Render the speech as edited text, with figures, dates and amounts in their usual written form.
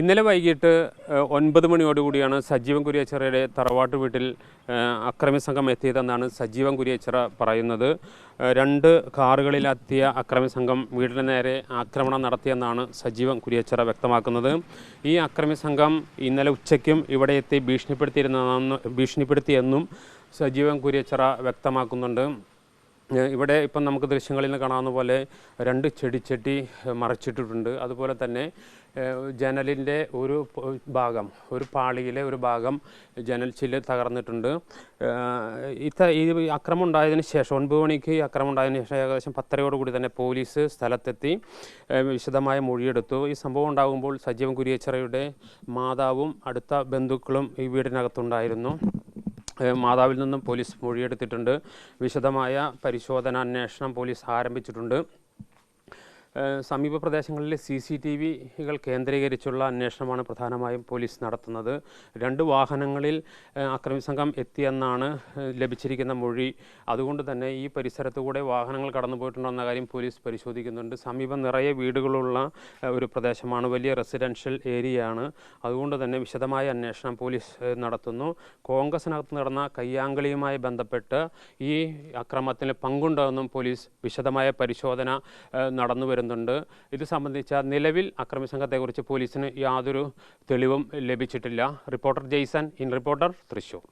ഇന്നലെ വൈകിട്ട് 9 മണിയോടുകൂടിയാണ് സജീവൻ കുരിയച്ചിറയുടെ തറവാട്ട് വീട്ടിൽ അക്രമി സംഘം എത്തിയതെന്നാണ് സജീവൻ കുരിയച്ചിറ പറയുന്നത്. 2 കാറുകളിലെത്തിയ അക്രമി സംഘം വീടിന് നേരെ ആക്രമണം നടത്തിയെന്നാണ് സജീവൻ കുരിയച്ചിറ വ്യക്തമാക്കുന്നത്. ഈ അക്രമി സംഘം ഇന്നലെ ഉച്ചയ്ക്കും ഇവിടെ എത്തി ഭീഷണിപ്പെടുത്തിയെന്നും സജീവൻ കുരിയച്ചിറ വ്യക്തമാക്കുന്നുണ്ട്. ഇവിടെ ഇപ്പം നമുക്ക് ദൃശ്യങ്ങളിൽ നിന്ന് കാണാവുന്ന പോലെ 2 ചെടിച്ചട്ടി മറച്ചിട്ടിട്ടുണ്ട്. അതുപോലെ തന്നെ ജനലിൻ്റെ ഒരു പാളിയിലെ ഒരു ഭാഗം ജനൽ ചില്ല് തകർന്നിട്ടുണ്ട്. ഈ അക്രമം ഉണ്ടായതിനു ശേഷം 9 മണിക്ക് ഈ അക്രമം ഉണ്ടായതിനു ശേഷം ഏകദേശം 10:30 തന്നെ പോലീസ് സ്ഥലത്തെത്തി വിശദമായ മൊഴിയെടുത്തു. ഈ സംഭവം ഉണ്ടാകുമ്പോൾ സജീവൻ കുരിയച്ചിറയുടെ മാതാവും അടുത്ത ബന്ധുക്കളും ഈ വീടിനകത്തുണ്ടായിരുന്നു. മാതാവിൽ നിന്നും പോലീസ് മൊഴിയെടുത്തിട്ടുണ്ട്. വിശദമായ പരിശോധന അന്വേഷണം പോലീസ് ആരംഭിച്ചിട്ടുണ്ട്. സമീപ പ്രദേശങ്ങളിൽ CCTVകൾ കേന്ദ്രീകരിച്ചുള്ള അന്വേഷണമാണ് പ്രധാനമായും പോലീസ് നടത്തുന്നത്. 2 വാഹനങ്ങളിൽ അക്രമി സംഘം എത്തിയെന്നാണ് ലഭിച്ചിരിക്കുന്ന മൊഴി. അതുകൊണ്ട് തന്നെ ഈ പരിസരത്തു കൂടെ വാഹനങ്ങൾ കടന്നു പോയിട്ടുണ്ടോ എന്ന കാര്യം പോലീസ് പരിശോധിക്കുന്നുണ്ട്. സമീപം നിറയെ വീടുകളുള്ള ഒരു പ്രദേശമാണ്, വലിയ റെസിഡൻഷ്യൽ ഏരിയയാണ്. അതുകൊണ്ട് തന്നെ വിശദമായ അന്വേഷണം പോലീസ് നടത്തുന്നു. കോൺഗ്രസിനകത്ത് നടന്ന കയ്യാങ്കളിയുമായി ബന്ധപ്പെട്ട് ഈ അക്രമത്തിന് പങ്കുണ്ടോയെന്നും പോലീസ് വിശദമായ പരിശോധന നടന്നു വരുന്നു. ഇത് സംബന്ധിച്ച നിലവിൽ അക്രമി സംഘത്തെക്കുറിച്ച് പോലീസിന് യാതൊരു തെളിവും ലഭിച്ചിട്ടില്ല. Reporter Jaison, in reporter, Thrissur.